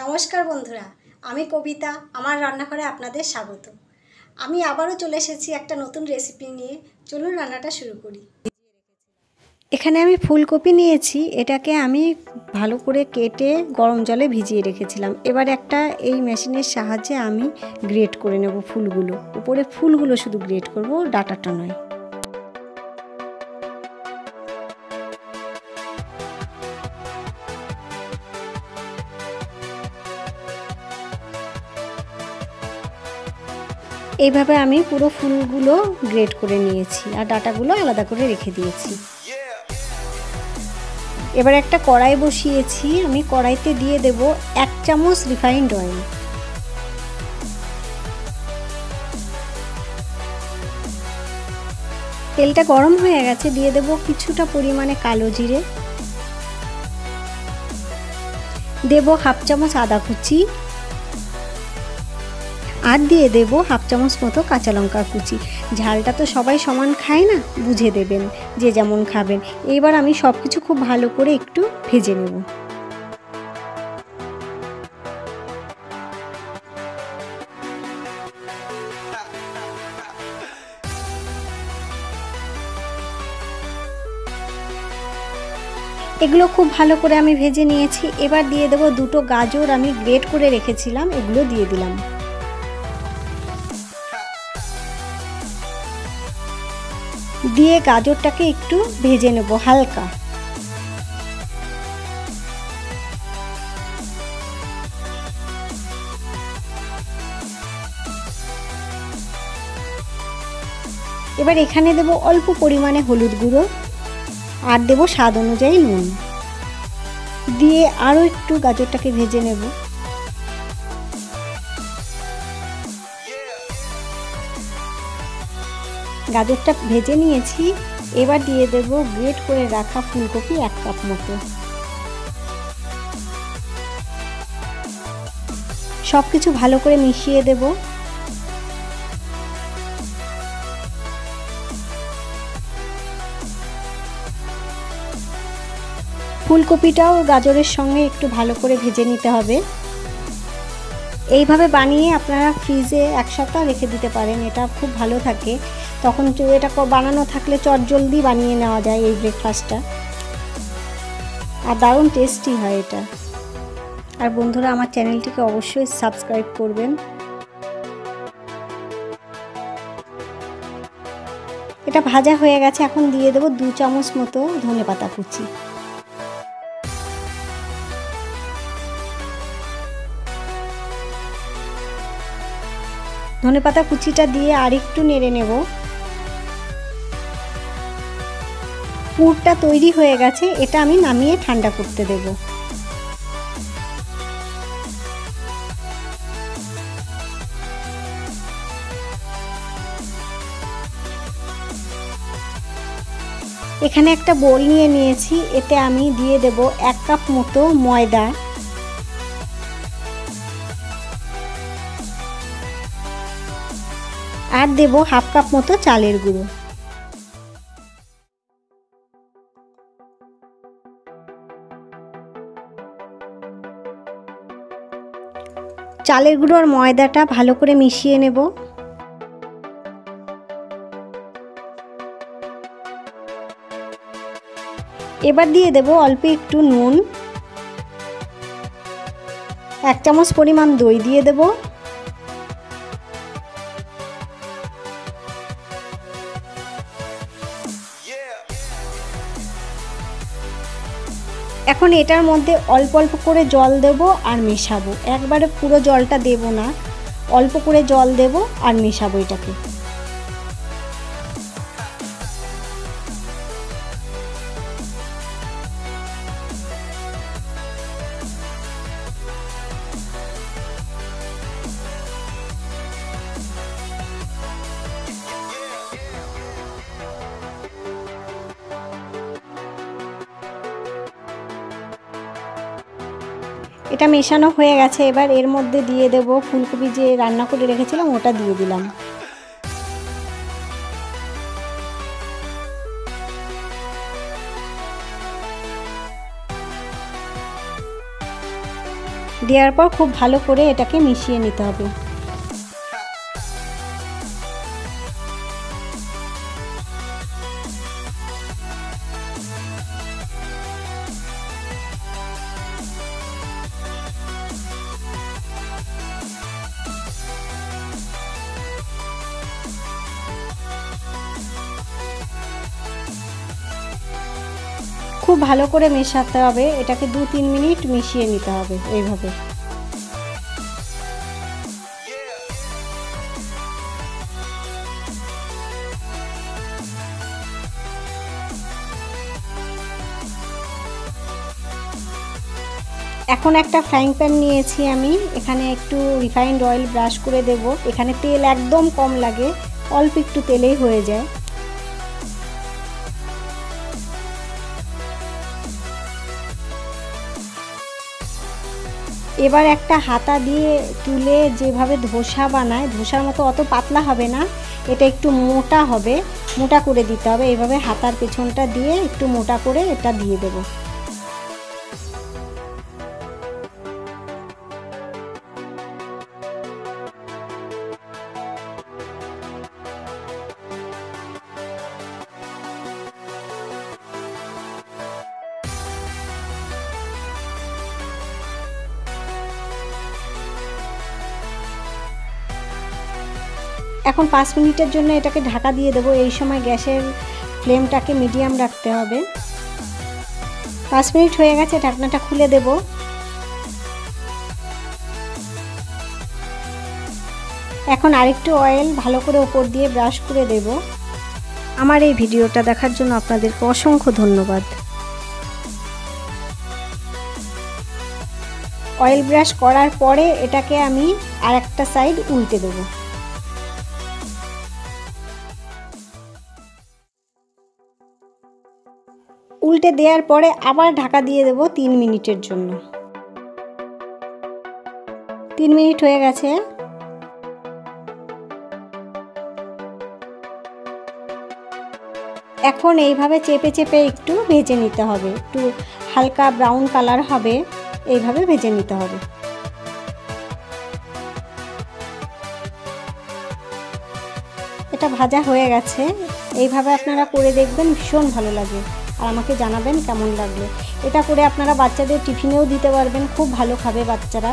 নমস্কার বন্ধুরা, আমি কবিতা। আমার রান্নাঘরে আপনাদের স্বাগত। আমি আবারও চলে এসেছি একটা নতুন রেসিপি নিয়ে। চলুন রান্নাটা শুরু করি। এখানে আমি ফুলকপি নিয়েছি, এটাকে আমি ভালো করে কেটে গরম জলে ভিজিয়ে রেখেছিলাম। এবার একটা এই মেশিনের সাহায্যে আমি গ্রেট করে নেব ফুলগুলো। উপরে ফুলগুলো শুধু গ্রেট করব, ডাঁটাটা নয়। এইভাবে আমি পুরো ফুলগুলো গ্রেট করে নিয়েছি আর ডাঁটাগুলো আলাদা করে রেখে দিয়েছি। এবার একটা কড়াই বসিয়েছি, আমি কড়াইতে দিয়ে দেব 1 চামচ রিফাইন্ড অয়েল। তেলটা গরম হয়ে গেছে, দিয়ে দেব কিছুটা পরিমাণে কালো জিরে, দেব 1/2 চামচ আদা কুচি, আর দিয়ে দেব 1/2 চামচ মতো কাঁচা লঙ্কা কুচি। ঝালটা তো সবাই সমান খায় না, বুঝে দেবেন যে যেমন খাবেন। এবার আমি সব কিছু খুব ভালো করে একটু ভেজে নেব। এগুলো খুব ভালো করে আমি ভেজে নিয়েছি। এবার দিয়ে দেব 2টো গাজর আমি গ্রেট করে রেখেছিলাম, এগুলো দিয়ে দিলাম। দিয়ে গাজরটাকে একটু ভেজে নেব হালকা। এবার এখানে দেব অল্প পরিমাণে হলুদ গুঁড়ো আর দেব স্বাদ অনুযায়ী নুন, দিয়ে আরও একটু গাজরটাকে ভেজে নেব। গাজরটা ভেজে নিয়েছি। এবার দিয়ে দেব গ্রেট করে রাখা ফুলকপি 1 কাপ মতো। সব কিছু ভালো করে মিশিয়ে দেব। ফুলকপিটাও গাজরের সঙ্গে একটু ভালো করে ভেজে নিতে হবে। এইভাবে বানিয়ে আপনারা ফ্রিজে 1 সপ্তাহ রেখে দিতে পারেন, এটা খুব ভালো থাকে। তখন এটা বানানো থাকলে চটজলদি বানিয়ে নেওয়া যায় এই ব্রেকফাস্টটা, আর দারুণ টেস্টি হয় এটা। আর বন্ধুরা, আমার চ্যানেলটিকে অবশ্যই সাবস্ক্রাইব করবেন। এটা ভাজা হয়ে গেছে, এখন দিয়ে দেব 2 চামচ মতো ধনেপাতা কুচি। ধনেপাতা কুচিটা দিয়ে আরেকটু নেড়ে নেব। পুরটা তৈরি হয়ে গেছে, এটা আমি নামিয়ে ঠান্ডা করতে দেব। এখানে একটা বোল নিয়েছি, এতে আমি দিয়ে দেব 1 কাপ মতো ময়দা, আর দেব 1/2 কাপ মতো চালের গুঁড়ো। চালের গুঁড়ো আর ময়দাটা ভালো করে মিশিয়ে নেব। এবার দিয়ে দেব অল্প একটু নুন, 1 চামচ পরিমাণ দই দিয়ে দেব। এখন এটার মধ্যে অল্প অল্প করে জল দেব আর মেশাবো। একবারে পুরো জলটা দেব না, অল্প করে জল দেব আর মেশাবো এটাকে। এটা মেশানো হয়ে গেছে। এবার এর মধ্যে দিয়ে দেব ফুলকপি যে রান্না করে রেখেছিলাম, ওটা দিয়ে দিলাম। দেওয়ার পর খুব ভালো করে এটাকে মিশিয়ে নিতে হবে। খুব ভালো করে মেশাতে হবে, এটাকে 2-3 মিনিট মিশিয়ে নিতে হবে এইভাবে। এখন একটা ফ্রাইং প্যান নিয়েছি আমি, এখানে একটু রিফাইন্ড অয়েল ব্রাশ করে দেব। এখানে তেল একদম কম লাগে, অল্প একটু তেলেই হয়ে যায়। এবার একটা হাতা দিয়ে তুলে যেভাবে ধোসা বানায়, ধোসার মতো অত পাতলা হবে না, এটা একটু মোটা হবে, মোটা করে দিতে হবে। এইভাবে হাতার পেছনটা দিয়ে একটু মোটা করে এটা দিয়ে দেব। এখন 5 মিনিটের জন্য এটাকে ঢাকা দিয়ে দেবো। এই সময় গ্যাসের ফ্লেমটাকে মিডিয়াম রাখতে হবে। 5 মিনিট হয়ে গেছে, ঢাকনাটা খুলে দেব। এখন আরেকটু অয়েল ভালো করে ওপর দিয়ে ব্রাশ করে দেব। আমার এই ভিডিওটা দেখার জন্য আপনাদেরকে অসংখ্য ধন্যবাদ। অয়েল ব্রাশ করার পরে এটাকে আমি আরেকটা সাইড উল্টে দেব। উল্টে দেওয়ার পরে আবার ঢাকা দিয়ে দেব 3 মিনিটের জন্য। 3 মিনিট হয়ে গেছে। এখন এইভাবে চেপে চেপে একটু ভেজে নিতে হবে, একটু হালকা ব্রাউন কালার হবে, এইভাবে ভেজে নিতে হবে। এটা ভাজা হয়ে গেছে। এইভাবে আপনারা করে দেখবেন, ভীষণ ভালো লাগে, আর আমাকে জানাবেন কেমন লাগলো। এটা করে আপনারা বাচ্চাদের টিফিনেও দিতে পারবেন, খুব ভালো খাবে বাচ্চারা।